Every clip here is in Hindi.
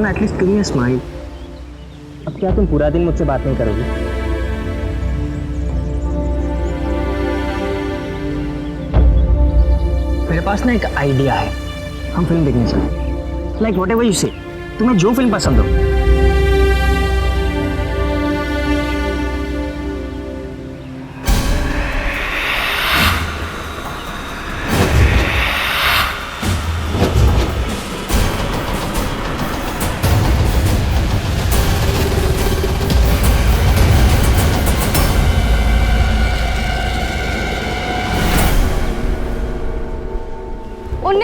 On, at least give me a smile. अब क्या तुम पूरा दिन मुझसे बात नहीं करोगी? मेरे पास ना एक आइडिया है, हम फिल्म देखने चलें। लाइक व्हाटएवर यू से, तुम्हें जो फिल्म पसंद हो।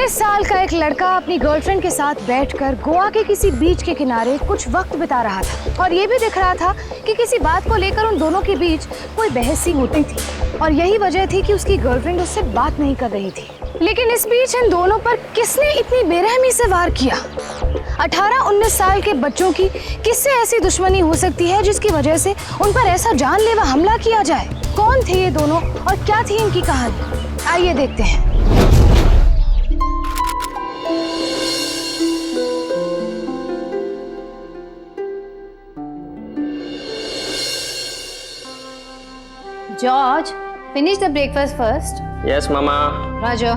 साल का एक लड़का अपनी गर्लफ्रेंड के साथ बैठकर गोवा के किसी बीच के किनारे कुछ वक्त बिता रहा था और ये भी दिख रहा था कि किसी बात को लेकर उन दोनों के बीच कोई बहस सी होती थी और यही वजह थी कि उसकी गर्लफ्रेंड उससे बात नहीं कर रही थी। लेकिन इस बीच इन दोनों पर किसने इतनी बेरहमी से वार किया? 18-19 साल के बच्चों की किससे ऐसी दुश्मनी हो सकती है जिसकी वजह से उन पर ऐसा जानलेवा हमला किया जाए? कौन थे ये दोनों और क्या थी इनकी कहानी? आइए देखते हैं। George, finish the breakfast first. Yes mama. Raja,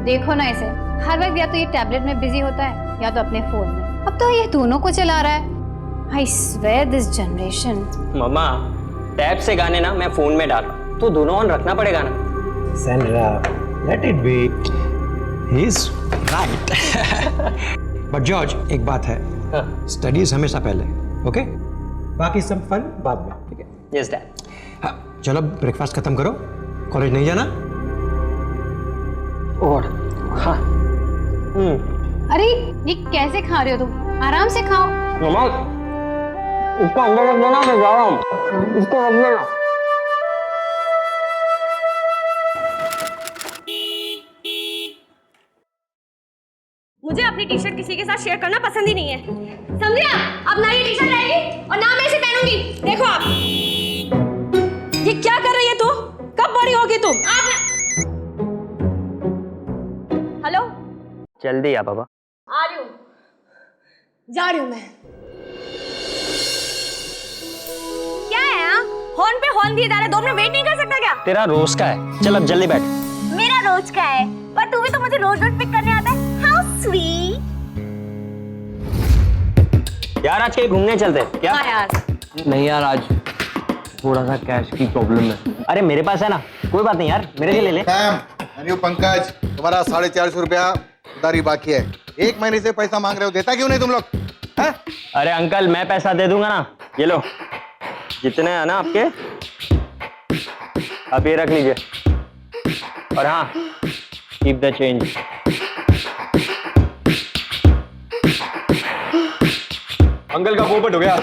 देखो ना इसे, हर वक्त या तो ये टैबलेट में बिजी होता है या तो अपने फोन में। अब तो ये दोनों को चला रहा है। I swear this generation. Mama, tab से गाने ना मैं फोन में डाल, तो दोनों ऑन रखना पड़ेगा ना। Sandra, let it be, he is right. But George, एक बात है, स्टडीज हमेशा पहले, ओके? बाकी सब फन बाद में, ठीक है? Yes dad. चलो ब्रेकफास्ट खत्म करो, कॉलेज नहीं जाना? और हाँ। अरे ये कैसे खा रहे हो तुम? आराम से खाओ। मामा, इसको अंदर रख देना, मैं जा रहा हूँ। इसको रख देना। मुझे अपनी टी शर्ट किसी के साथ शेयर करना पसंद ही नहीं है, समझे आप? अब ना ये टी शर्ट रहेगी और ना मैं इसे पहनूंगी। देखो आप, ये क्या कर रही है तू? कब बड़ी होगी तुम? हेलो, जल्दी आ बाबा। आ रही हूँ, जा रही हूँ मैं। क्या है यहाँ? हॉर्न पे हॉर्न दिए जा रहे, 2 मिनट वेट नहीं कर सकता क्या? तेरा रोज का है, चल अब जल्दी बैठ। मेरा रोज का है, पर तू भी तो मुझे रोज रोज पिक करने आता है। How sweet. यार आज कहीं घूमने चलते हैं क्या? हाँ यार। नहीं यार, आज थोड़ा सा कैश की प्रॉब्लम है। अरे मेरे पास है ना, कोई बात नहीं यार, मेरे से ले ले। मैम, पंकज, तुम्हारा 450 रुपया उधारी बाकी है। 1 महीने से पैसा मांग रहे हो, देता क्यों नहीं तुम लोग? अरे अंकल, मैं पैसा दे दूंगा ना, ये लो, जितने हैं ना आपके, आप ये रख लीजिए। और हाँ, कीप द चेंज। अंकल का पोपट हो गया।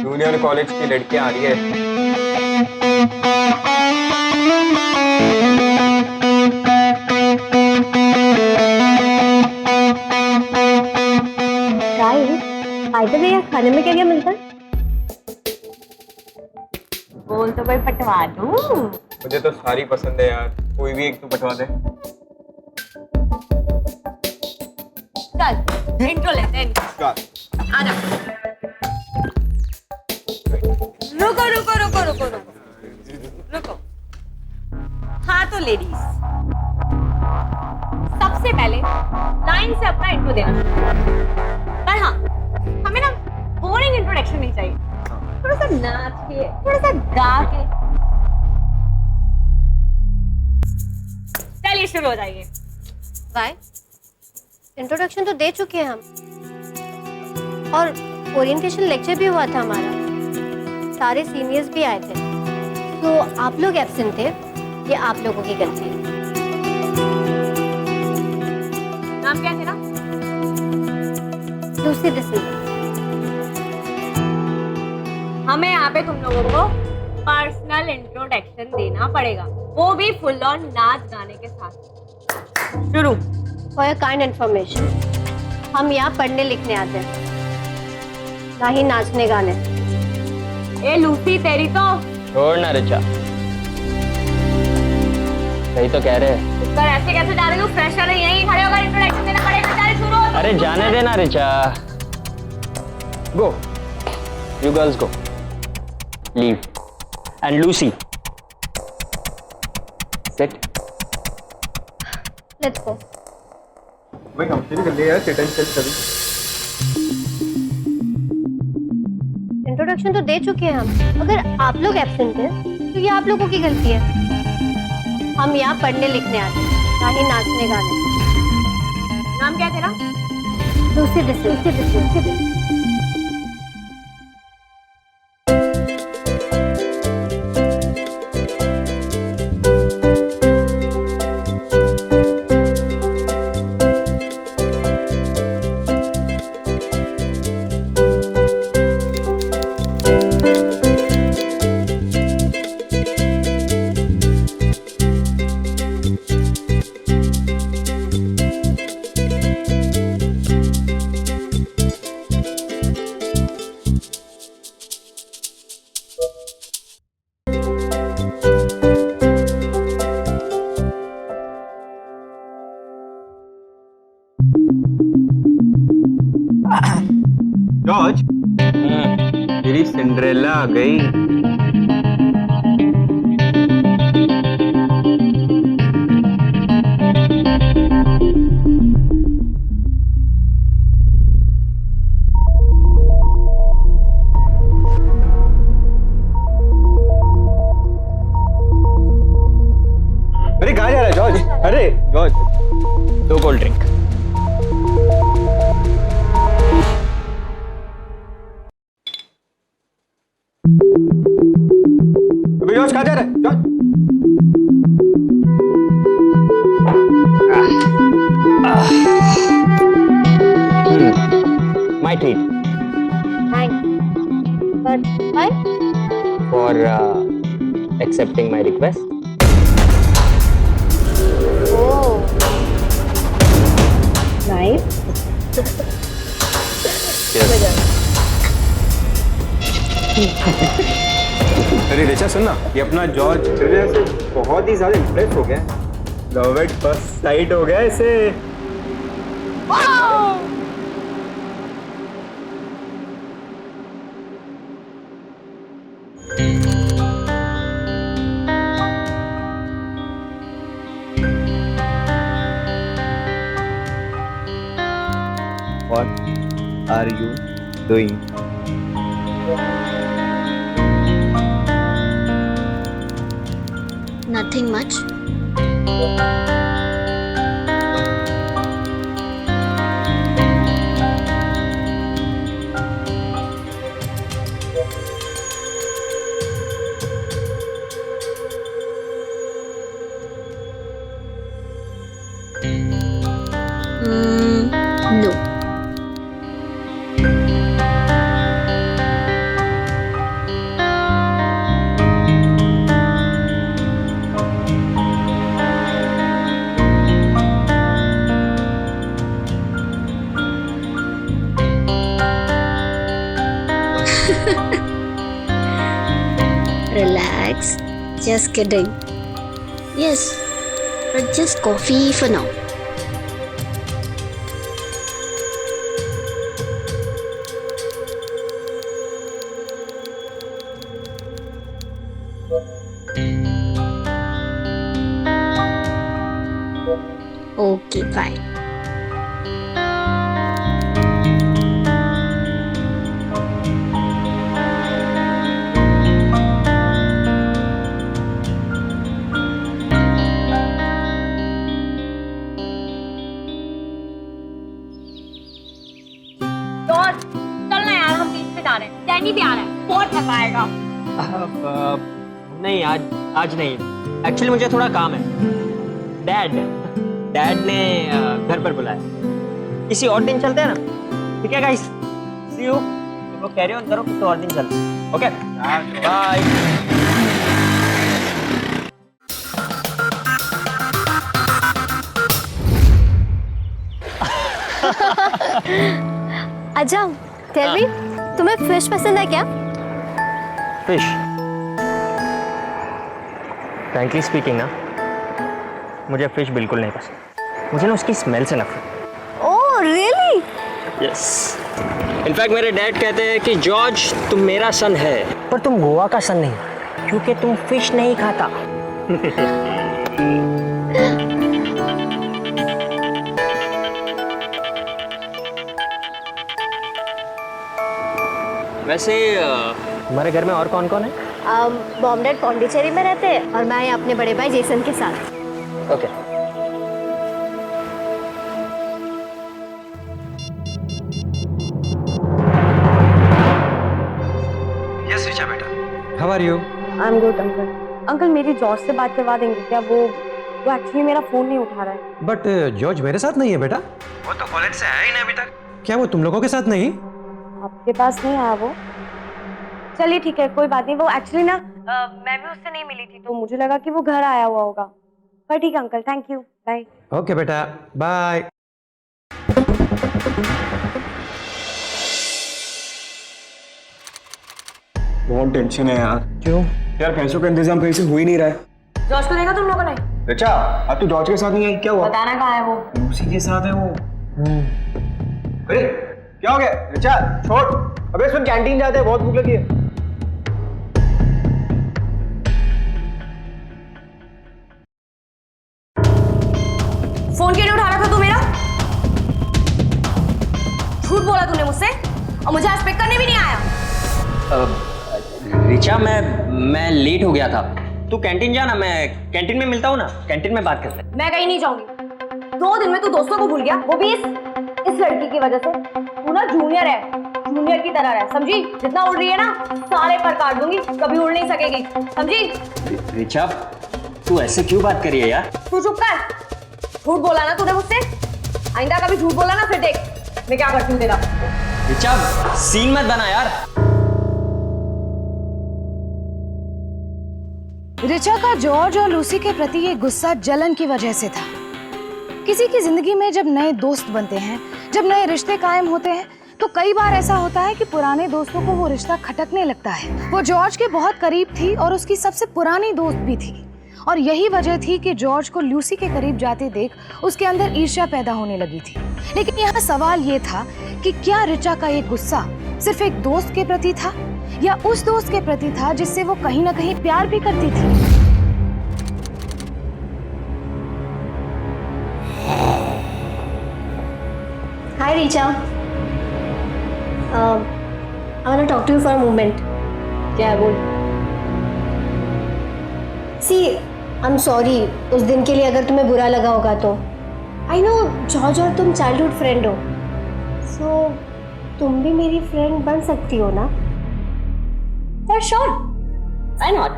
जूनियर कॉलेज की लड़कियां आ रही है। खाने में क्या क्या मिलता है? बोल तो भाई, पटवा दूं। मुझे तो सारी पसंद है यार, कोई भी एक तो पटवा दे। चल इंट्रो लेते हैं। आ जा। रुको रुको रुको रुको रुको रुको। हाँ तो लेडीज, सबसे पहले लाइन से अपना इंट्रो देना, पर हाँ हमें ना बोरिंग इंट्रोडक्शन नहीं चाहिए। थोड़ा सा नाच के, थोड़ा सा गा के। चलिए शुरू हो जाइए। वाई? इंट्रोडक्शन तो दे चुके हैं हम, और ओरिएंटेशन लेक्चर भी हुआ था हमारा, सारे सीनियर्स भी आए थे। तो आप लोग एब्सेंट थे, ये आप लोगों की गलती है। नाम क्या है तेरा? दूसरी डिसिप्लिन। हमें यहाँ पे तुम लोगों को पर्सनल इंट्रोडक्शन देना पड़ेगा, वो भी फुल ऑन नाच गाने के साथ। शुरू। फॉर योर काइंड इन्फॉर्मेशन, हम यहाँ पढ़ने लिखने आते हैं, ना ही नाचने गाने। ए लूसी, तेरी तो छोड़ ना रिचा, सही तो कह रहे हैं। सर ऐसे कैसे जा रही हूँ? फ्रेशर है, यहीं खड़े होकर इंट्रोडक्शन देना पड़ेगा। बेचारे शुरू हो। अरे जाने देना Richa, go, you girls go, leave, and Lucy sit. Let's go. भाई हमसे भी कर लिया यार, चेतन चल सभी। इंट्रोडक्शन तो दे चुके हैं हम। अगर आप लोग एब्सेंट हैं तो ये आप लोगों की गलती है। हम यहाँ पढ़ने लिखने आते हैं, ना ही नाचने गाने। नाम क्या है तेरा? Lucy this. जॉर्ज, मेरी सिंड्रेला आ गई। अरे कहाँ जा रहा है जॉर्ज? अरे जॉर्ज, 2 कोल्ड ड्रिंक। अबे जॉर्ज कहाँ जा रहा है? George, my treat thanks. But why? For accepting my request. Oh, nice. अरे रिचा सुन ना, ये अपना जॉर्ज तेरे से बहुत ही ज्यादा इम्प्रेस हो गया। लव एट फर्स्ट साइट हो गया इसे। What are you doing? Nothing much. No. Relax. Just kidding. Yes, but just coffee for now. Okay, fine. George चलना यार, हम बीच पे जा रहे हैं। डैनी भी आ रहा है, बहुत थकाएगा। नहीं, आज नहीं। एक्चुअली मुझे थोड़ा काम है। डैड ने घर पर बुलाया। किसी और दिन चलते हैं ना? ठीक है गाइस, सी यू। तुम लोग कैरी ऑन करो, किसी और दिन चलते हैं। Okay, bye. अच्छा, टेल मी, तुम्हें फिश पसंद है क्या? फिश? फ्रैंकली स्पीकिंग ना, मुझे फिश बिल्कुल नहीं पसंद। मुझे ना उसकी स्मेल से नफरत। Oh really? यस। इनफैक्ट मेरे डैड कहते हैं कि जॉर्ज तुम मेरा सन है, पर तुम गोवा का सन नहीं, क्योंकि तुम फिश नहीं खाता। वैसे हमारे घर में और कौन कौन है? मॉम डैड पौंडीचेरी में रहते हैं और मैं अपने बड़े भाई जेसन के साथ। ओके। यस ऋचा बेटा, how are you? I am good uncle. Uncle मेरी जॉर्ज से बात करवा देंगे क्या? वो एक्चुअली मेरा फोन नहीं उठा रहा है। बट जॉर्ज मेरे साथ नहीं है बेटा, वो तो कॉलेज से आया ही नहीं अभी तक। क्या वो तुम लोगों के साथ नहीं? आपके पास नहीं आया वो? चलिए ठीक है, कोई बात नहीं। वो एक्चुअली ना मैं भी उससे नहीं मिली थी, तो मुझे लगा कि वो घर आया हुआ होगा। पर ठीक है uncle, thank you, bye. Okay बेटा, बाय। बहुत टेंशन है यार। क्यों? यार पैसों का इंतजाम कहीं से हो ही नहीं रहा है। जॉर्ज को देखा तुम लोगों ने? रिचा, अब तू जॉर्ज के साथ नहीं है, क्या हुआ? बताना कहाँ है वो? लूसी के साथ है वो। अरे क्या हो गया? रिचा छोड़, अबे सुन, कैंटीन जाते हैं, बहुत भूख लगी है। फोन क्यों नहीं उठा रहा था तू मेरा? झूठ बोला तूने मुझसे, और मुझे आज पिक करने भी नहीं आया। रिचा मैं लेट हो गया था। तू कैंटीन जा ना, मैं कैंटीन में मिलता हूँ ना, कैंटीन में बात करते हैं। मैं कहीं नहीं जाऊंगी। 2 दिन में तू दोस्तों को भूल गया, वो भी इस लड़की की वजह से। तू ना जूनियर है, जूनियर की तरह रह, समझी? जितना उड़ रही है ना, सारे पर काट दूंगी, कभी उड़ नहीं सकेगी, समझी? रिचा तू ऐसे क्यों बात कर रही है यार? तू चुप कर। झूठ बोला ना तूने मुझसे, आइंदा कभी झूठ बोला ना, फिर देख मैं क्या करती हूँ तेरा। रिचा सीन मत बना यार। रिचा का जॉर्ज और लूसी के प्रति ये गुस्सा जलन की वजह से था। किसी की जिंदगी में जब नए दोस्त बनते हैं, जब नए रिश्ते कायम होते हैं, तो कई बार ऐसा होता है कि पुराने दोस्तों को वो रिश्ता खटकने लगता है। वो जॉर्ज के बहुत करीब थी और उसकी सबसे पुरानी दोस्त भी थी, और यही वजह थी कि जॉर्ज को लूसी के करीब जाते देख उसके अंदर ईर्ष्या पैदा होने लगी थी। लेकिन यहाँ सवाल ये था कि क्या रिचा का ये गुस्सा सिर्फ एक दोस्त के प्रति था, या उस दोस्त के प्रति था जिससे वो कहीं ना कहीं प्यार भी करती थी। Hi Richa, I want to talk to you for a moment. क्या है बोल? सी आई एम सॉरी उस दिन के लिए अगर तुम्हें बुरा लगा होगा तो। आई नो जॉर्ज और तुम चाइल्डहुड फ्रेंड हो, सो तुम भी मेरी फ्रेंड बन सकती हो ना? For sure. Why not?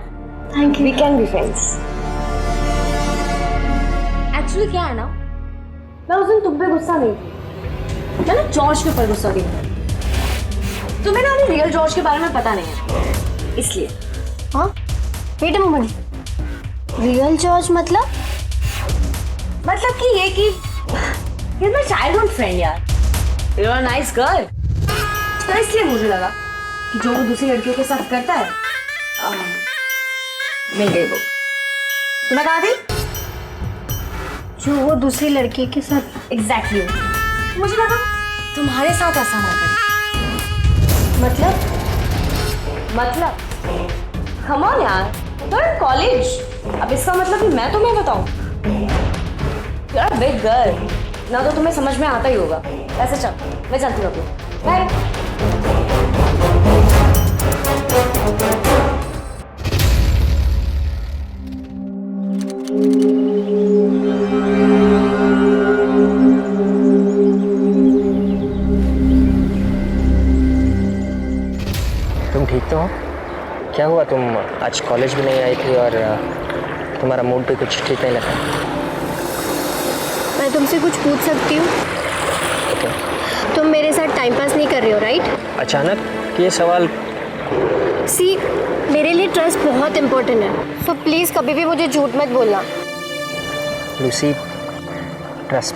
Thank you. We can be friends. Actually क्या है ना, मैं उस दिन तुम पे गुस्सा नहीं थी, मैं ना जॉर्ज के ऊपर गुस्सा थी। तुम्हें ना अभी रियल जॉर्ज के बारे में पता नहीं है, इसलिए। हाँ wait a moment, real George मतलब कि ये कि He's my childhood friend यार। You're a nice girl। तो इसलिए मुझे लगा कि जो वो दूसरी लड़कियों के साथ करता है, मिल गई वो। तुम्हें कहा थी? जो वो दूसरी लड़की के साथ एग्जैक्टली मुझे लगा तुम्हारे साथ ऐसा ना करे। मतलब कम ऑन यार, you're in कॉलेज। अब इसका मतलब कि मैं तुम्हें बताऊं? You're a big girl, ना तो तुम्हें समझ में आता ही होगा। ऐसे चल, मैं चलती हूँ अपनी। बाय। तुम ठीक तो हो? क्या हुआ, तुम आज कॉलेज भी नहीं आई थी और तुम्हारा मूड भी कुछ ठीक नहीं लगा? मैं तुमसे कुछ पूछ सकती हूँ? तुम मेरे साथ टाइम पास नहीं कर रहे हो राइट? अचानक ये सवाल? सी मेरे लिए ट्रस्ट बहुत इम्पोर्टेंट है, सो प्लीज़ कभी भी मुझे झूठ मत बोलना। लूसी ट्रस्ट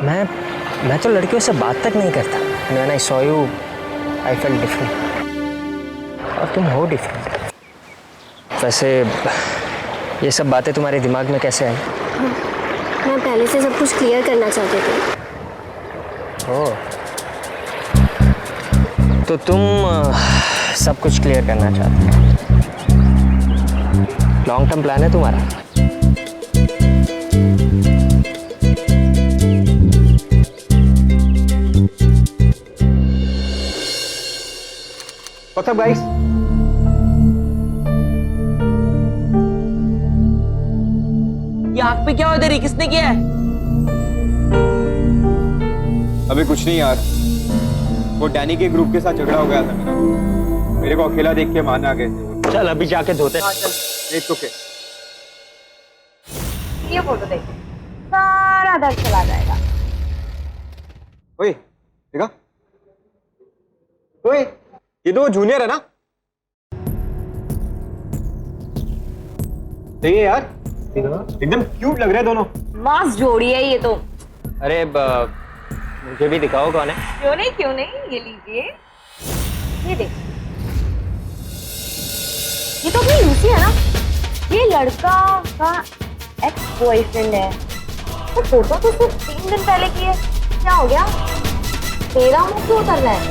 मैं तो लड़कियों से बात तक नहीं करता। When I saw you, I felt different। और तुम हो डिफरेंट। वैसे ये सब बातें तुम्हारे दिमाग में कैसे आई? मैं पहले से सब कुछ क्लियर करना चाहती थी। ओह, तो तुम सब कुछ क्लियर करना चाहते हो? लॉन्ग टर्म प्लान है तुम्हारा? What's up, guys? ये आग पे क्या हो रही? किसने किया है? अभी कुछ नहीं यार, वो डैनी के ग्रुप के साथ झगड़ा हो गया था मेरा। मेरे को अकेला देख के मारने आ गए थे वो। चल अभी जाके धोते। एक तो के ये फोटो देख, सारा दर्द चला जाएगा। ओए देखा, ओए ये तो वो जूनियर है ना? सही है यार, एकदम क्यूट लग रहे हैं दोनों। मास जोड़ी है ये तो। अरे मुझे भी दिखाओ कौन है। क्यों नहीं, ये लीजिए, ये देख, ये तो अपनी लूसी है ना। ये लड़का का एक्स बॉयफ्रेंड है। तो फोटो तो सिर्फ 3 दिन पहले की है, क्या हो गया? तेरा मुंह क्यों उतर रहा है?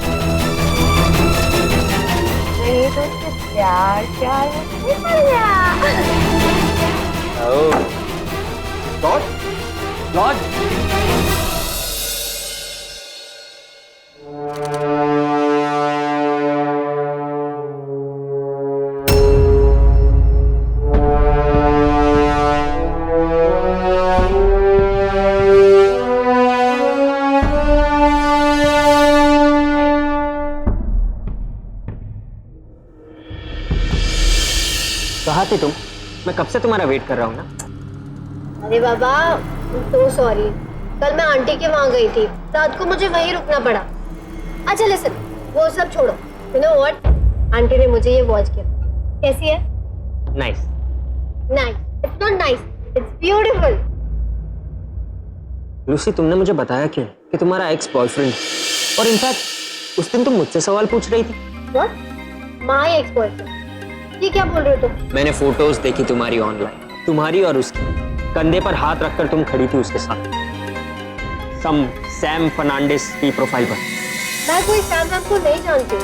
ये तो सिर्फ प्यार निकल गया। जॉर्ज, जॉर्ज, कहाँ थे तुम? मैं कब से तुम्हारा वेट कर रहा हूँ ना। अरे बाबा, तो सॉरी, कल मैं आंटी के वहाँ गई थी, रात को मुझे वहीं रुकना पड़ा। अच्छा लिसन, वो सब छोड़ो। यू नो व्हाट, आंटी ने मुझे ये वॉच गिफ्ट। कैसी है? Nice. Nice? It's not nice, it's beautiful. Lucy, तुमने मुझे बताया क्यों कि तुम्हारा एक्स बॉयफ्रेंड? और इनफैक्ट उस दिन तुम मुझसे सवाल पूछ रही थी। व्हाट? My ex boyfriend? ये क्या बोल रहे हो तुम? मैंने फोटोज देखी तुम्हारी ऑनलाइन, तुम्हारी और उसकी। कंधे पर हाथ रखकर तुम खड़ी थी उसके साथ, सैम फर्नांडिस की प्रोफाइल पर। मैं कोई सैम को नहीं जानती।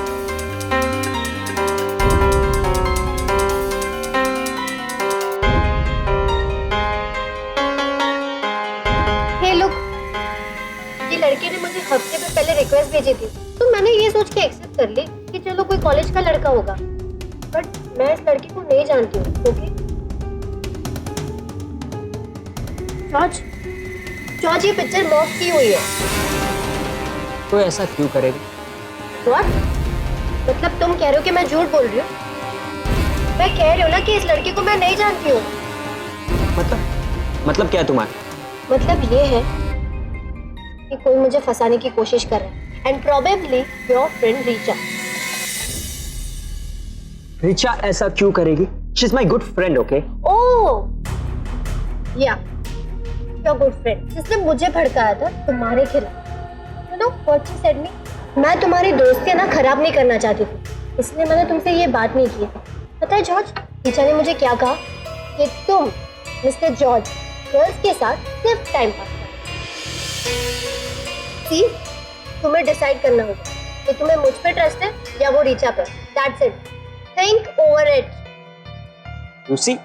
हे लुक, ये लड़के ने मुझे हफ्ते में पहले रिक्वेस्ट भेजी थी, तो मैंने ये सोच के एक्सेप्ट कर ली कि चलो कोई कॉलेज का लड़का होगा। बट मैं इस लड़की को नहीं जानती हूँ। ओके जॉर्ज, ये पिक्चर मॉफ की हुई है। तो ऐसा क्यों करेगी? What? मतलब तुम कह रहे हो कि मैं झूठ बोल रही हूँ? मैं कह रही हूँ ना कि इस लड़की को मैं नहीं जानती हूँ। मतलब क्या है तुम्हारा? मतलब ये है कि कोई मुझे फंसाने की कोशिश कर रहा है। And probably your friend Richa. Richa ऐसा क्यों करेगी? She is my good friend, okay? Oh yeah your good friend, जिसने मुझे भड़काया था तुम्हारे खिलाफ। You know what she said me? मैं तुम्हारी दोस्ती ना खराब नहीं करना चाहती थी, इसलिए मैंने तुमसे ये बात नहीं की। पता है जॉर्ज, टीचर ने मुझे क्या कहा? कि तुम मिस्टर जॉर्ज गर्ल्स के साथ सिर्फ टाइम पास करो। सी, तुम्हें डिसाइड करना होगा कि तुम्हें मुझ पे ट्रस्ट है या वो रीचा पर। That's it, think over it. Lucy,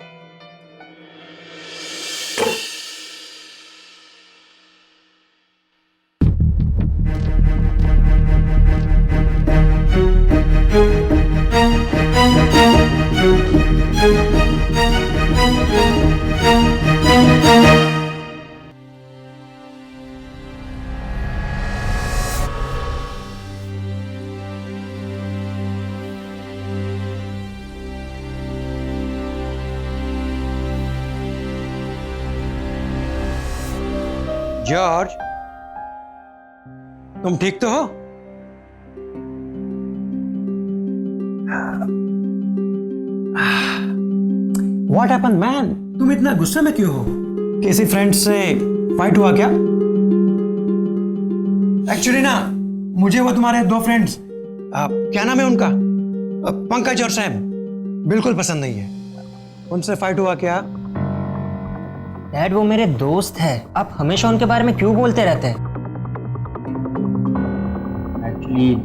George, तुम ठीक तो हो? What happened, man? तुम इतना गुस्से में क्यों हो? किसी फ्रेंड से फाइट हुआ क्या? एक्चुअली ना, मुझे वो तुम्हारे 2 फ्रेंड्स, क्या नाम है उनका, पंकज और सैम, बिल्कुल पसंद नहीं है। उनसे फाइट हुआ क्या डैड वो मेरे दोस्त है, आप हमेशा उनके बारे में क्यों बोलते रहते हैं? एक्चुअली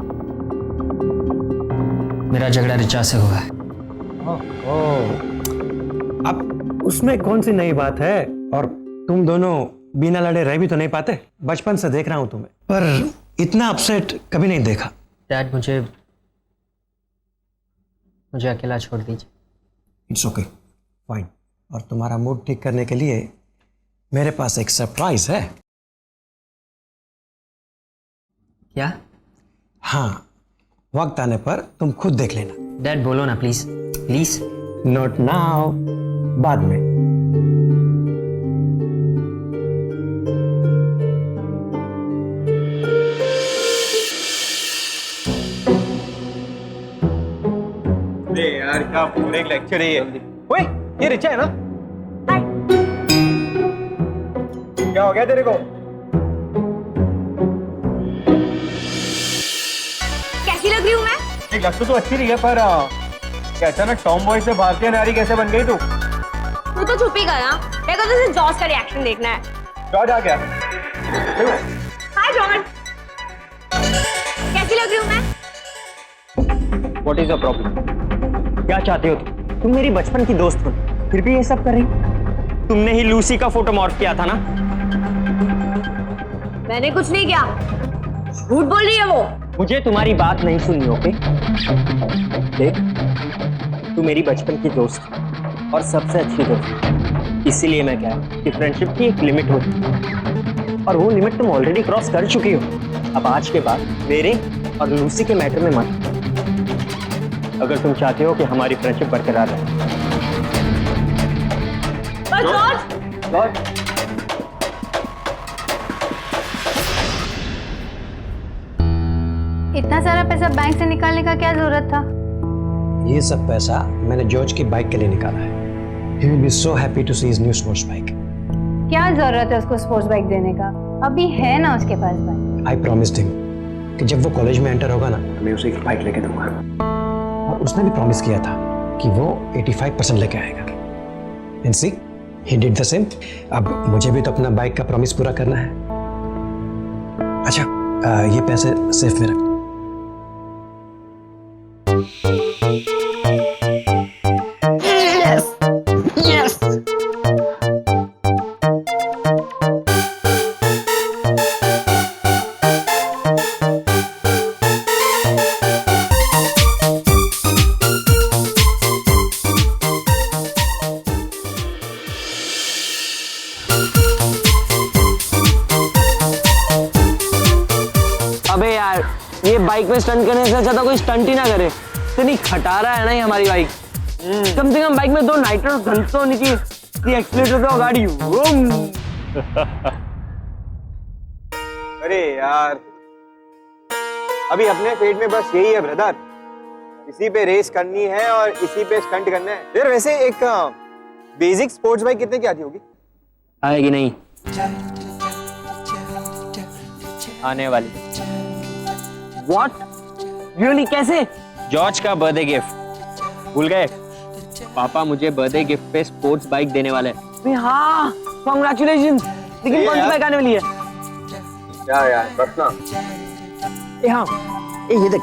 मेरा झगड़ा रिचा से हुआ है। अब उसमें कौन सी नई बात है? और तुम दोनों बिना लड़े रह भी तो नहीं पाते? बचपन से देख रहा हूं तुम्हें, पर इतना अपसेट कभी नहीं देखा। डैड मुझे अकेला छोड़ दीजिए। It's okay, fine. और तुम्हारा मूड ठीक करने के लिए मेरे पास एक सरप्राइज है। क्या? हाँ, वक्त आने पर तुम खुद देख लेना। डैड बोलो ना प्लीज प्लीज। नॉट नाउ, बाद में। यार क्या पूरे लेक्चर ही है। ओए ये रिचा है ना? क्या हो गया तेरे को? कैसी लग रही हूँ मैं? एक लग तो अच्छी रही है, पर क्या अचानक टॉम बॉय से भारतीय नारी कैसे बन गई तू? तू तो चुप ही कर ना। मेरे को तो सिर्फ जॉर्ज का रिएक्शन देखना है। जॉर्ज आ गया। हाय जॉर्ज, कैसी लग रही हूँ मैं? What is the problem? क्या चाहते हो तुम मेरी बचपन की दोस्त हो, फिर भी ये सब कर रही? तुमने ही लूसी का फोटो मॉर्फ किया था ना? मैंने कुछ नहीं किया, झूठ बोल रही है वो। मुझे तुम्हारी बात नहीं सुननी, ओके? देख, तू मेरी बचपन की दोस्त है और सबसे अच्छी दोस्त, इसीलिए मैं कह रहा हूं कि फ्रेंडशिप की एक लिमिट होती है और वो लिमिट तुम ऑलरेडी क्रॉस कर चुकी हो। अब आज के बाद मेरे और लूसी के मैटर में मत, अगर तुम चाहते हो कि हमारी फ्रेंडशिप बरकरार रहे। पर जॉर्ज, इतना सारा पैसा बैंक से निकालने का क्या जरूरत था? ये सब पैसा मैंने जॉर्ज की बाइक के लिए निकाला है। He will be so happy to see his new sports bike. क्या जरूरत है उसको स्पोर्ट्स बाइक देने का? अभी है ना उसके पास बाइक। I promised him कि जब वो कॉलेज में एंटर होगा ना, मैं उसे एक बाइक लेके दूंगा। और उसने भी प्रॉमिस किया था कि वो 85% लेके आएगा। And see, he did the same. अब मुझे भी तो अपना बाइक का प्रॉमिस पूरा करना है। अच्छा, ये पैसे सेफ में रख। अबे यार, ये बाइक में स्टंट करने से अच्छा तो कोई स्टंट ही ना करे। इतनी खटारा है ना ये हमारी बाइक। कम से कम बाइक में 2 नाइट्रोस गन्स तो होनी चाहिए। एक्सीलेटर तो गाड़ी अरे यार, अभी अपने पेट में बस यही है ब्रदर, इसी पे रेस करनी है और इसी पे स्टंट करना है। यार वैसे एक बेसिक स्पोर्ट्स बाइक कितने की आती होगी? आएगी नहीं, आने वाली। What? Really? कैसे? जॉर्ज का बर्थडे गिफ्ट भूल गए? पापा मुझे बर्थडे गिफ्ट पे स्पोर्ट्स बाइक देने वाले हैं। हाँ, कॉन्ग्रेचुलेशन। लेकिन कौन सी बाइक आने वाली है? यार बस ना। हाँ, ये देख।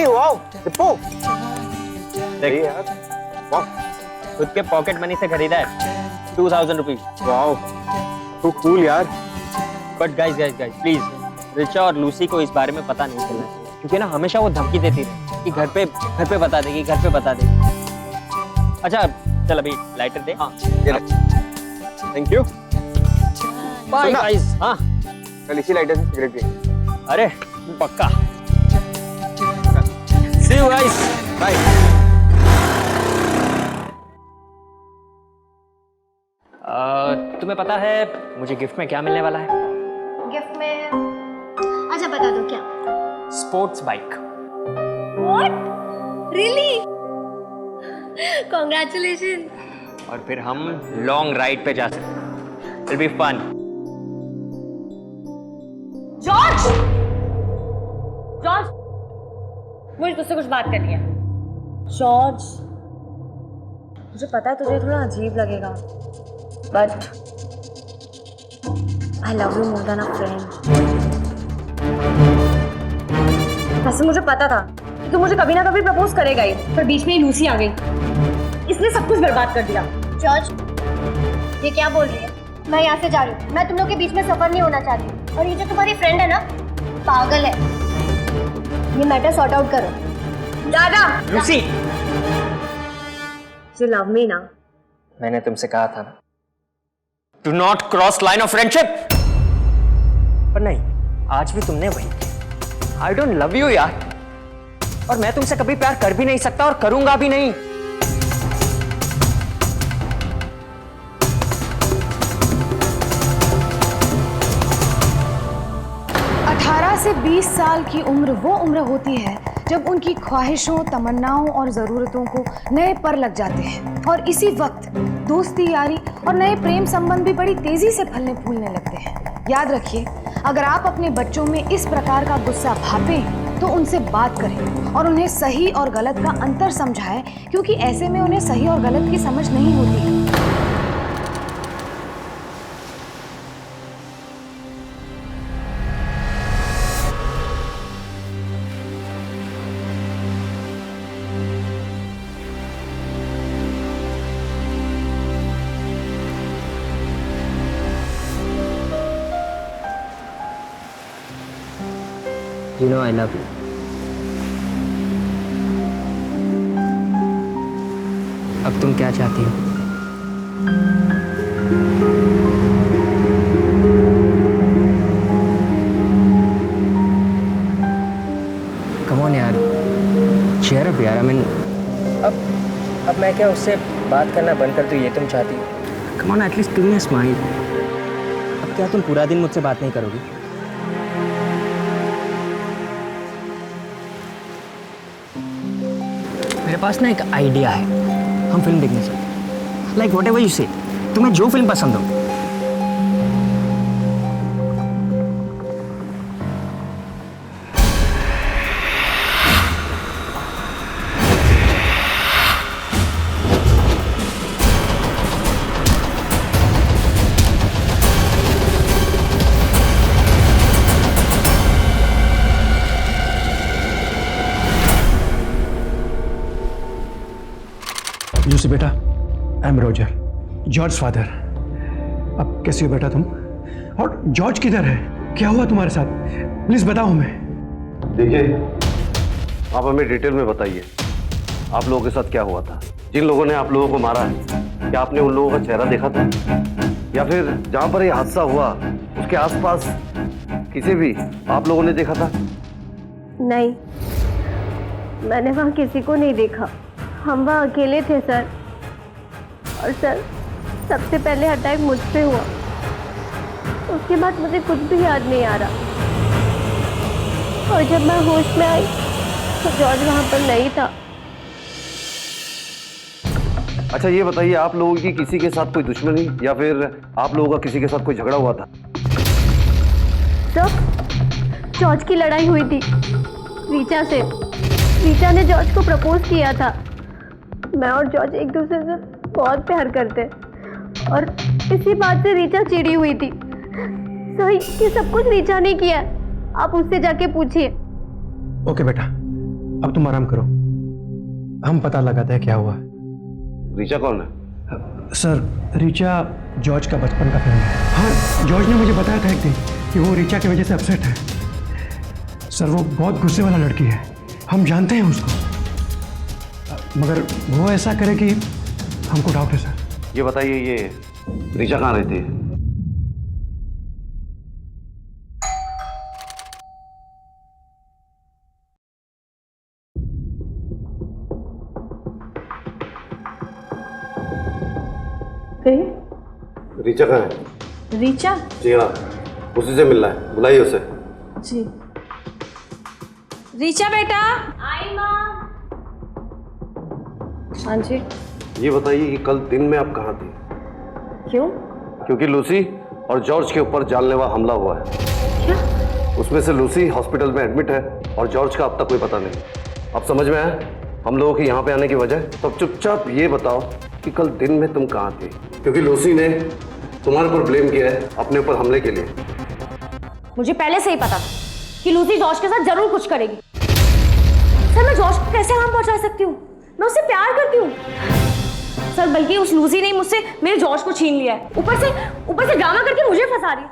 Wow, hippo. देख यार, वाओ, खुद के पॉकेट मनी से खरीदा है, 2000 रुपीज। वाओ, तो कूल यार। बट गाइस प्लीज, रिचा और लूसी को इस बारे में पता नहीं चलना चाहिए, क्योंकि ना हमेशा वो धमकी देती है कि घर पे बता देगी, घर पे बता देगी। अच्छा चल अभी लाइटर दे। हाँ थैंक यू। Bye guys. हाँ कल इसी लाइटर से सिगरेट पिएंगे। अरे पक्का। सी यू गाइस, बाय। तुम्हें पता है मुझे गिफ्ट में क्या मिलने वाला है? गिफ्ट में अच्छा बता दो क्या? Sports bike. What? Really? Congratulation. और फिर हम लॉन्ग राइड पे जा सकते हैं। It'll be fun. जॉर्ज, मुझे तुझसे कुछ बात करनी है। जॉर्ज, मुझे पता है तुझे थोड़ा अजीब लगेगा, but I love you more than a friend. वैसे मुझे पता था कि तू मुझे कभी ना कभी प्रपोज करेगा ही, पर बीच में ही लूसी आ गई, इसने सब कुछ बर्बाद कर दिया। जॉर्ज, ये क्या बोल रही है? मैं यहाँ से जा रही हूँ। मैं तुम लोग के बीच में सफर नहीं होना चाहती। और ये जो तुम्हारी फ्रेंड है ना, पागल है। ये मैटर सॉर्ट आउट करो। दादा, लूसी, यू लव मी ना? मैंने तुमसे कहा था ना, do not cross line of friendship. पर नहीं, आज भी तुमने वही किया। आई डोंट लव यू यार, और मैं तुमसे कभी प्यार कर भी नहीं सकता और करूंगा भी नहीं। 18 से 20 साल की उम्र वो उम्र होती है जब उनकी ख्वाहिशों, तमन्नाओं और ज़रूरतों को नए पर लग जाते हैं, और इसी वक्त दोस्ती, यारी और नए प्रेम संबंध भी बड़ी तेजी से फलने फूलने लगते हैं। याद रखिए, अगर आप अपने बच्चों में इस प्रकार का गुस्सा भापें तो उनसे बात करें और उन्हें सही और गलत का अंतर समझाएं, क्योंकि ऐसे में उन्हें सही और गलत की समझ नहीं होती है। You know I love you. अब तुम क्या चाहती हो? Come on यार, cheer up यार। I mean, अब मैं क्या उससे बात करना बंद कर दूं, ये तुम चाहती हो? Come on, at least give me a smile. अब क्या तुम पूरा दिन मुझसे बात नहीं करोगी? मेरे पास ना एक आइडिया है, हम फिल्म देखने चलते। लाइक व्हाटएवर यू से, तुम्हें जो फिल्म पसंद हो। लूसी बेटा, I am Roger, George father. अब कैसी हो बेटा तुम? और जॉर्ज किधर है? क्या हुआ तुम्हारे साथ? प्लीज बताओ हमें। देखिए, आप हमें डिटेल में बताइए, आप लोगों के साथ क्या हुआ था? जिन लोगों ने आप लोगों को मारा है, क्या आपने उन लोगों का चेहरा देखा था? या फिर जहां पर ये हादसा हुआ उसके आसपास किसी भी आप लोगों ने देखा था? नहीं, मैंने वहाँ किसी को नहीं देखा। हम वहाँ अकेले थे सर। और सर, सबसे पहले अटैक मुझ पे हुआ, उसके बाद मुझे कुछ भी याद नहीं आ रहा। और जब मैं होश में आई तो जॉर्ज वहाँ पर नहीं था। अच्छा ये बताइए, आप लोगों की किसी के साथ कोई दुश्मनी या फिर आप लोगों का किसी के साथ कोई झगड़ा हुआ था? सर, जॉर्ज की लड़ाई हुई थी रीचा से। रीचा ने जॉर्ज को प्रपोज किया था। मैं और जॉर्ज एक दूसरे से बहुत प्यार करते, और इसी बात से रीचा चिड़ी हुई थी। सर, ये सब कुछ रीचा ने किया है, आप उससे जाके पूछिए। ओके बेटा, अब तुम आराम करो, हम पता लगाते हैं क्या हुआ। रीचा कौन है? सर, रीचा जॉर्ज का बचपन का फ्रेंड है। हाँ, जॉर्ज ने मुझे बताया था एक दिन कि वो रीचा की वजह से अपसेट है। सर, वो बहुत गुस्से वाला लड़की है, हम जानते हैं उसको, मगर वो ऐसा करे कि हमको डाउट है सर। ये बताइए, ये रीचा कहाँ रहती है? रीचा कहाँ है? रीचा? जी हाँ, उसी से मिलना है, बुलाइए उसे। जी। रीचा बेटा, आई माँ। हाँ जी। ये बताइए कि कल दिन में आप कहाँ थी? क्यों? क्योंकि लूसी और जॉर्ज के ऊपर जानलेवा हमला हुआ है। क्या? उसमें से लूसी हॉस्पिटल में एडमिट है और जॉर्ज का अब तक कोई पता नहीं। अब समझ में आया हम लोगों की यहाँ पे आने की वजह? तो चुपचाप ये बताओ कि कल दिन में तुम कहाँ थे, क्योंकि लूसी ने तुम्हारे ऊपर ब्लेम किया है अपने ऊपर हमले के लिए। मुझे पहले से ही पता था कि लूसी जॉर्ज के साथ जरूर कुछ करेगी। सर मैं जॉर्ज को कैसे हार्म पहुंचा सकती हूँ? मैं उससे प्यार करती हूँ सर, बल्कि उस लूसी ने मुझसे मेरे जॉर्ज को छीन लिया है, ऊपर से ड्रामा करके मुझे फंसा रही है।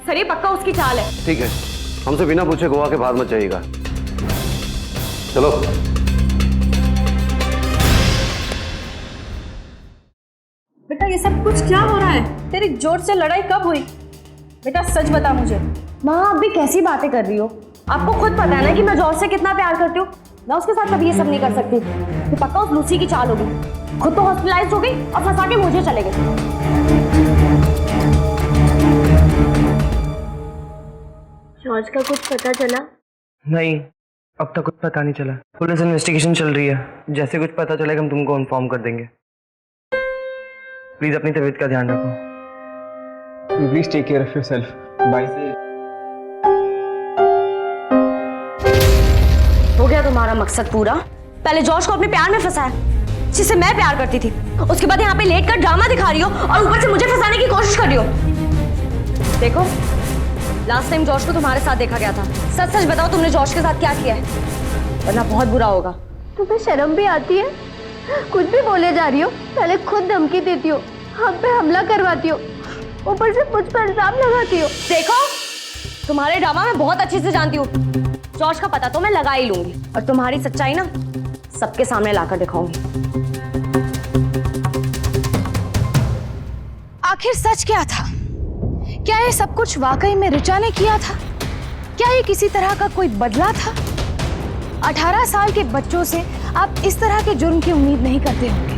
सर ये पक्का उसकी चाल है। ठीक है, हमसे बिना पूछे गोवा के बाहर मत जाइएगा। चलो। बेटा ये सब कुछ क्या हो रहा है? तेरी जॉर्ज से लड़ाई कब हुई? बेटा सच बता मुझे। माँ आप भी कैसी बातें कर रही हो? आपको खुद पता है ना कि मैं जॉर्ज से कितना प्यार करती हूँ। मैं उसके साथ कभी ये सब नहीं कर सकती। ये पक्का उस लूसी की चाल होगी। खुद तो हॉस्पिटलाइज हो गई और फंसा के मुझे चले गए। जॉर्ज का कुछ पता चला? नहीं, अब तक कुछ पता नहीं चला। पुलिस इन्वेस्टिगेशन चल रही है। जैसे कुछ पता चलेगा हम तुमको इन्फॉर्म कर देंगे। प्लीज अपनी तबीयत का ध्यान रखो। Please take care of yourself. Bye. हो गया तुम्हारा मकसद पूरा? पहले जॉर्ज को अपने प्यार में फंसाया जिससे मैं प्यार करती थी, उसके बाद यहाँ पे लेट कर ड्रामा दिखा रही हो और ऊपर से मुझे फंसाने की कोशिश कर रही हो। देखो लास्ट टाइम जॉर्ज को तुम्हारे साथ देखा गया था। सच सच बताओ तुमने जॉर्ज के साथ क्या किया है, वरना बहुत बुरा होगा। तुम्हें शर्म भी आती है? कुछ भी बोले जा रही हो। पहले खुद धमकी देती हो, हम पे हमला करवाती हो, ऊपर से मुझ पर इल्जाम लगाती हो। देखो तुम्हारे ड्रामा मैं बहुत अच्छे से जानती हूँ। जॉर्ज का पता तो मैं लगा ही लूंगी और तुम्हारी सच्चाई ना सबके सामने लाकर दिखाऊंगी। आखिर सच क्या था? क्या ये सब कुछ वाकई में ऋचा ने किया था? क्या ये किसी तरह का कोई बदला था? 18 साल के बच्चों से आप इस तरह के जुर्म की उम्मीद नहीं करते होंगे,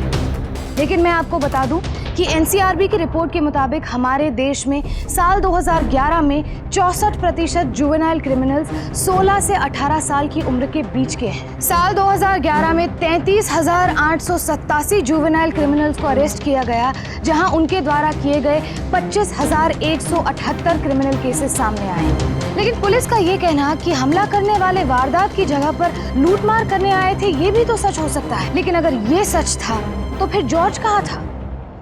लेकिन मैं आपको बता दूं कि एनसीआरबी की रिपोर्ट के मुताबिक हमारे देश में साल 2011 में 64% जुवेनाइल क्रिमिनल्स 16 से 18 साल की उम्र के बीच के हैं। साल 2011 में 33,887 जुवेनाइल क्रिमिनल्स को अरेस्ट किया गया, जहां उनके द्वारा किए गए 25,178 क्रिमिनल केसेस सामने आए। लेकिन पुलिस का ये कहना कि हमला करने वाले वारदात की जगह पर लूटमार करने आए थे, ये भी तो सच हो सकता है। लेकिन अगर ये सच था तो फिर जॉर्ज कहाँ था?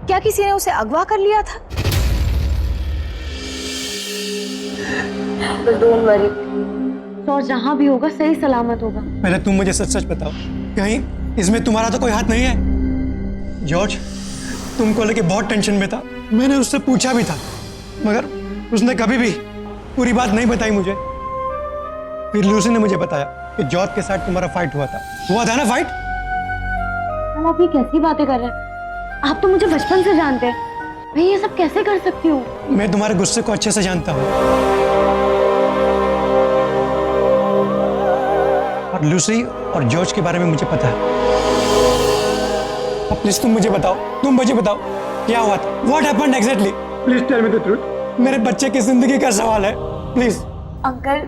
क्या किसी ने उसे अगवा कर लिया था? डोंट वरी, जॉर्ज जहाँ भी होगा सही सलामत होगा। पहले तुम मुझे सच सच बताओ, कहीं इसमें तुम्हारा तो कोई हाथ नहीं है? जॉर्ज तुमको लेके बहुत टेंशन में था। मैंने उससे पूछा भी था, मगर उसने कभी भी पूरी बात नहीं बताई मुझे। फिर लूसी ने मुझे बताया कि जॉर्ज के साथ तुम्हारा फाइट हुआ था ना फाइट? आप ये कैसी बातें कर रहे हैं? आप तो मुझे बचपन से जानते हैं, मैं ये सब कैसे कर सकती हूँ? मैं तुम्हारे गुस्से को अच्छे से जानता हूँ। और लूसी और जॉर्ज के बारे में मुझे पता है। अब प्लीज तुम मुझे बताओ क्या हुआ था? What happened exactly? Please tell me the truth. मेरे बच्चे की जिंदगी का सवाल है, please. Uncle,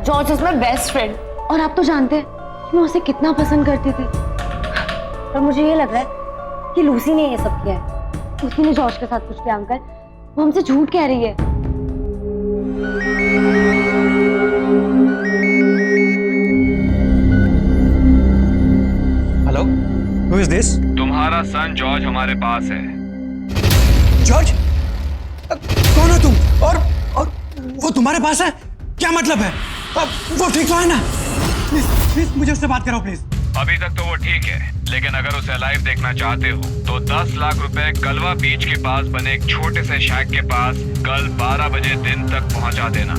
George is my best friend और आप तो जानते हैं कि मैं उसे कितना पसंद करती थी। और मुझे ये लग रहा है कि लूसी ने ये सब किया है। उसी ने जॉर्ज के साथ कुछ किया। अंकल वो हमसे झूठ कह रही है। Hello, who is this? तुम्हारा सन जॉर्ज हमारे पास है। जॉर्ज? कौन हो तुम? और वो तुम्हारे पास है? क्या मतलब है? वो ठीक तो है ना? प्लीज मुझे उससे बात कराओ प्लीज। अभी तक तो वो ठीक है, लेकिन अगर उसे लाइव देखना चाहते हो तो 10 लाख रुपए कलवा बीच के पास बने एक छोटे से शैक के पास कल 12 बजे दिन तक पहुंचा देना।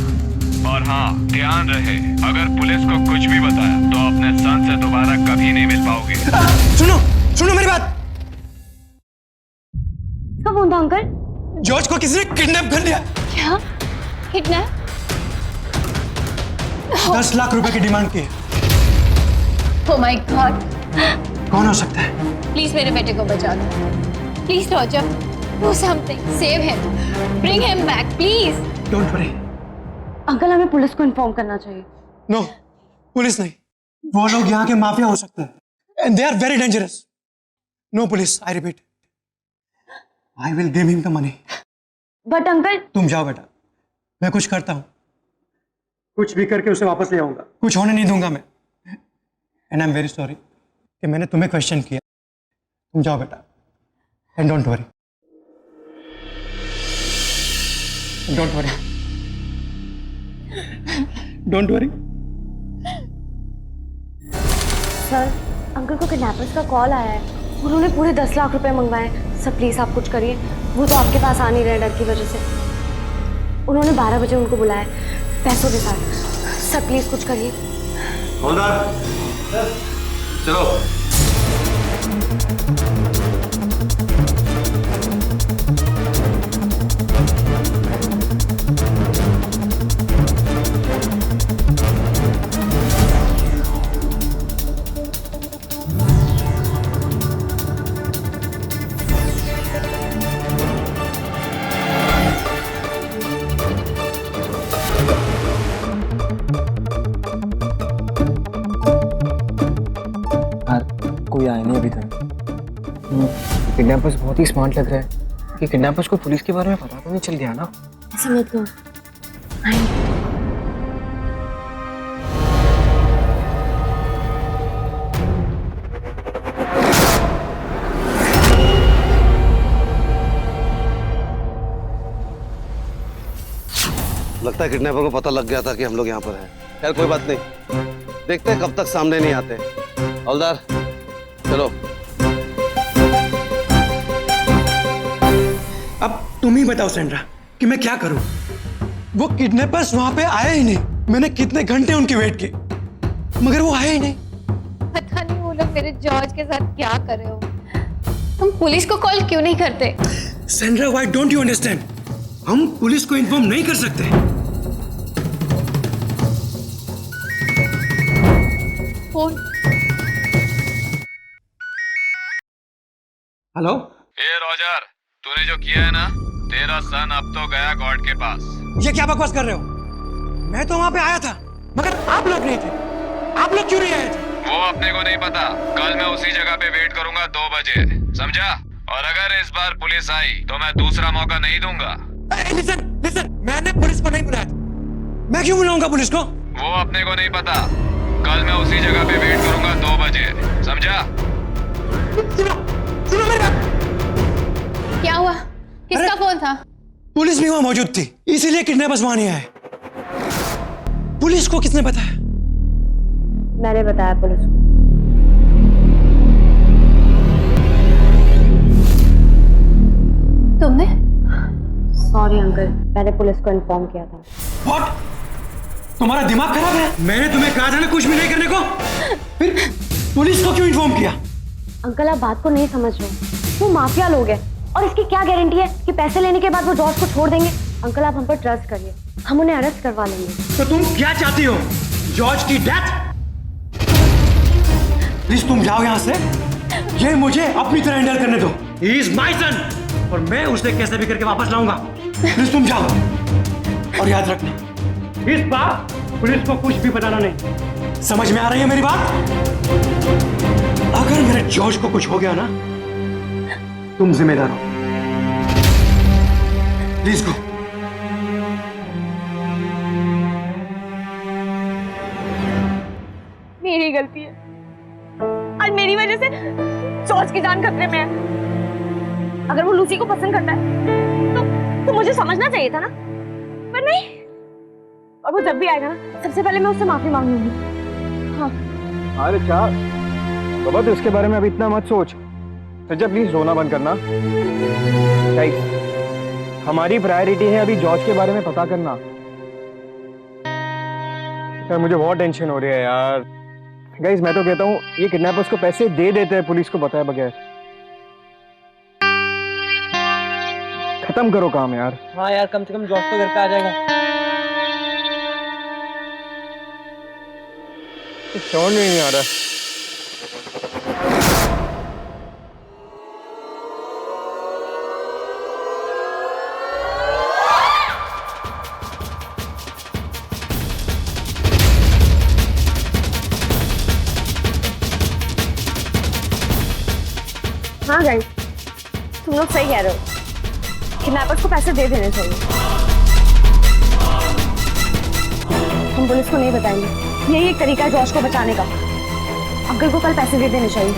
और हाँ, ध्यान रहे, अगर पुलिस को कुछ भी बताया तो अपने सन से दोबारा कभी नहीं मिल पाओगे। सुनो मेरी बात। कब होता अंकल? जॉर्ज को किसी ने किडनैप कर लिया। क्या? किडनैप? 10 लाख रुपए की डिमांड की है। Oh my God! कौन हो सकता है? प्लीज मेरे बेटे को बचा दो। Please Roger, do something, save him, bring him back, please. Don't worry. Uncle हमें पुलिस को इन्फॉर्म करना चाहिए। नो, पुलिस नहीं। वो लोग यहाँ के माफिया हो सकते हैं and they are very dangerous. No police, I repeat. I will give him the money. But uncle. तुम जाओ बेटा, मैं कुछ करता हूँ। कुछ भी करके उसे वापस ले आऊंगा। कुछ होने नहीं दूंगा मैं। And I am very sorry कि मैंने तुम्हें क्वेश्चन किया। तुम जाओ बेटा, and don't worry, don't worry, don't worry. Sir, uncle को किडनैपर्स का कॉल आया है। उन्होंने पूरे 10 लाख रुपए मंगवाए। सर प्लीज आप कुछ करिए, वो तो आपके पास आ नहीं रहे डर की वजह से। उन्होंने 12 बजे उनको बुलाया पैसों के साथ। सर प्लीज कुछ करिए। चलो। कोई आया नहीं अभी तक। किडनैपर्स बहुत ही स्मार्ट लग रहा है कि किडनैपर्स को पुलिस के बारे में पता तो नहीं चल गया ना। समझ लो। लगता है किडनैपर को पता लग गया था कि हम लोग यहाँ पर हैं। खैर कोई बात नहीं, देखते हैं कब तक सामने नहीं आते। हवलदार चलो। अब तुम ही बताओ सेंड्रा कि मैं क्या करूं? वो किडनैपर्स वहां पे आए ही नहीं। मैंने कितने घंटे उनकी वेट की मगर वो आए ही नहीं। पता नहीं वो लोग मेरे जॉर्ज के साथ क्या कर रहे हो। तुम पुलिस को कॉल क्यों नहीं करते? Sandra why don't you understand? हम पुलिस को इन्फॉर्म नहीं कर सकते। फोन। हेलो। ए रॉजर, तूने जो किया है ना, तेरा सन अब तो गया गॉड के पास। ये क्या बकवास कर रहे हो? मैं तो वहां पे आया था मगर आप लोग नहीं थे। आप लोग क्यों नहीं आए थे? वो अपने को नहीं पता। कल मैं उसी जगह पे वेट करूंगा 2 बजे, समझा? और अगर इस बार पुलिस आई तो मैं दूसरा मौका नहीं दूंगा। लिसन, मैंने पुलिस को नहीं बुलाया। मैं क्यों बुलाऊंगा पुलिस को? वो अपने को नहीं पता। कल मैं उसी जगह पे वेट करूंगा 2 बजे, समझा? सुनो मेरी बात। क्या हुआ? किसका फोन था? पुलिस भी वहां मौजूद थी, इसीलिए किडनैपर्स वहां नहीं आए। पुलिस को किसने बताया? मैंने बताया पुलिस को। तुमने? सॉरी अंकल, मैंने पुलिस को इन्फॉर्म किया था। What? तुम्हारा दिमाग खराब है? मैंने तुम्हें कहा था ना कुछ भी नहीं करने को। फिर पुलिस को क्यों इन्फॉर्म किया? अंकल आप बात को नहीं समझ रहे। वो माफिया लोग हैं और इसकी क्या गारंटी है कि पैसे लेने के बाद वो जॉर्ज को छोड़ देंगे? अंकल आप हम पर ट्रस्ट करिए, हम उन्हें अरेस्ट करवा लेंगे। तो तुम क्या चाहती हो? जॉर्ज की डेथ? प्लीज तुम जाओ यहाँ से। ये मुझे अपनी तरह हैंडल करने दो। He is my son और मैं उसे कैसे भी करके वापस लाऊंगा। प्लीज तुम जाओ और याद रखना, इस बार पुलिस को कुछ भी बताना नहीं। समझ में आ रही है मेरी बात? अगर मेरे जॉर्ज को कुछ हो गया ना, तुम जिम्मेदार हो। Please go. मेरी गलती है, आज मेरी वजह से जॉर्ज की जान खतरे में है। अगर वो लूसी को पसंद करता है तो मुझे समझना चाहिए था ना, पर नहीं। और वो जब भी आएगा ना, सबसे पहले मैं उससे माफी मांगूंगी। हाँ। अरे क्या बाबा, तो इसके बारे में अभी इतना मत सोच। सज्जा प्लीज रोना बंद करना। गाइस, हमारी प्रायोरिटी है अभी जॉर्ज के बारे में पता करना। यार मुझे बहुत टेंशन हो रही है यार। गाइस मैं तो कहता हूँ ये किडनैपर्स को पैसे दे देते हैं पुलिस को बताए बगैर। खत्म करो काम यार। हाँ यार, कम से कम जॉब तो घर पे आ जाएगा। समझ में नहीं आ रहा। हाँ गाइस, तुम लोग सही कह रहे हो। किडनैपर्स को पैसे दे देने चाहिए। हम पुलिस को नहीं बताएंगे, यही एक तरीका है जॉर्ज को बचाने का। अंकल को कल पैसे दे देने चाहिए।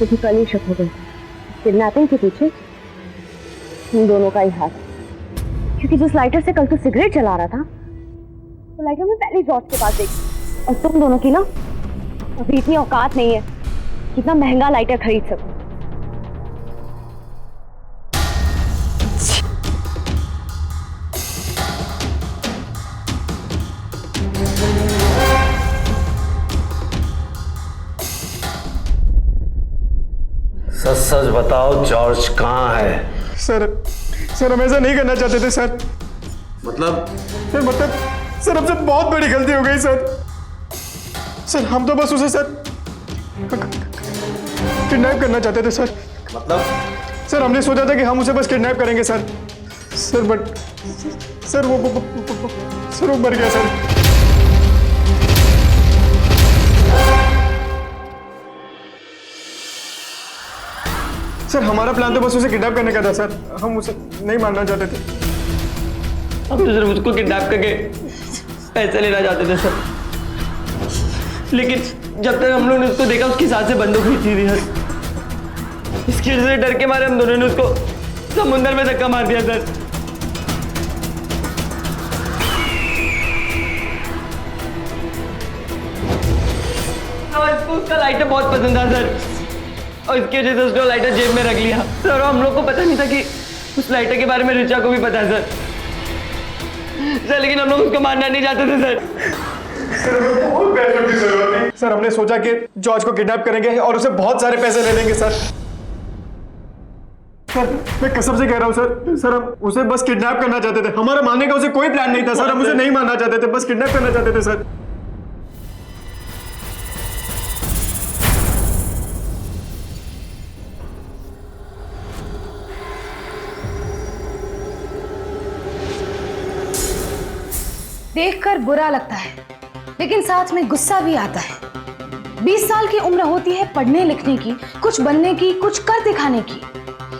मुझे कल ही शक हो गई किडनैपिंग के पीछे इन दोनों का ही हाथ, क्योंकि जिस लाइटर से कल तू सिगरेट जला रहा था तो लाइटर में पहले जॉर्ज के पास देखी, और तुम दोनों की ना अभी इतनी औकात नहीं है कितना महंगा लाइटर खरीद सको। सच सच बताओ जॉर्ज कहाँ है? सर हम ऐसा नहीं करना चाहते थे सर। मतलब सर हमसे बहुत बड़ी गलती हो गई सर हम तो बस उसे सर किडनैप करना चाहते थे सर। मतलब सर हमने सोचा था कि हम उसे बस किडनैप करेंगे सर बट सर वो मर गया सर। सर हमारा प्लान तो बस उसे किडनैप करने का था सर, हम उसे नहीं मारना चाहते थे। हम तो सिर्फ उसको किडनैप करके पैसे लेना चाहते थे सर, लेकिन जब तक हम लोगों ने उसको देखा उसकी सांसें बंदूक खींची थी सर। इसकी वजह से डर के मारे हम दोनों ने उसको समुंदर में धक्का मार दिया सर। इसको उसका लाइटर बहुत पसंद था सर, और इसकी वजह से उसने लाइटर जेब में रख लिया सर। और हम लोग को पता नहीं था कि उस लाइटर के बारे में रिचा को भी पता है सर, लेकिन हम लोग उसको मारना नहीं चाहते थे सर। बहुत पैसों की जरूरत थी सर, हमने सोचा कि जॉर्ज को किडनैप करेंगे और उसे बहुत सारे पैसे ले लेंगे सर। मैं कसम से कह रहा हूँ सर हम उसे बस किडनैप करना चाहते थे। हमारा मारने का उसे कोई प्लान नहीं था सर, हम उसे नहीं मारना चाहते थे, बस किडनैप करना चाहते थे सर। देखकर बुरा लगता है लेकिन साथ में गुस्सा भी आता है। 20 साल की उम्र होती है पढ़ने लिखने की, कुछ बनने की, कुछ कर दिखाने की,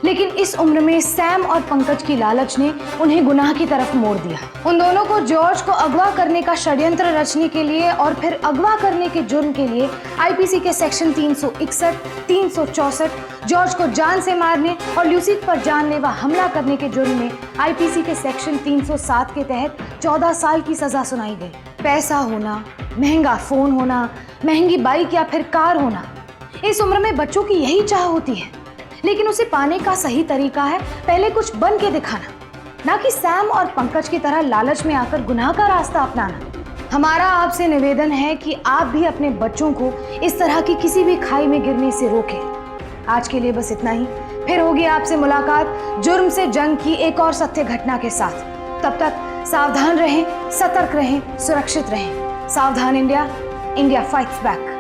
लेकिन इस उम्र में सैम और पंकज की लालच ने उन्हें गुनाह की तरफ मोड़ दिया। उन दोनों को जॉर्ज को अगवा करने का षड्यंत्र रचने के लिए और फिर अगवा करने के जुर्म के लिए आईपीसी के सेक्शन 361, 364, जॉर्ज को जान से मारने और ल्यूसी पर जानलेवा हमला करने के जुर्म में आईपीसी के सेक्शन 307 के तहत 14 साल की सजा सुनाई गई। पैसा होना, महंगा फोन होना, महंगी बाइक या फिर कार होना, इस उम्र में बच्चों की यही चाह होती है, लेकिन उसे पाने का सही तरीका है पहले कुछ बन के दिखाना, ना कि सैम और पंकज की तरह लालच में आकर गुनाह का रास्ता अपनाना। हमारा आपसे निवेदन है कि आप भी अपने बच्चों को इस तरह की किसी भी खाई में गिरने से रोकें। आज के लिए बस इतना ही, फिर होगी आपसे मुलाकात जुर्म से जंग की एक और सत्य घटना के साथ। तब तक सावधान रहें, सतर्क रहें, सुरक्षित रहें। सावधान इंडिया, इंडिया फाइट्स बैक।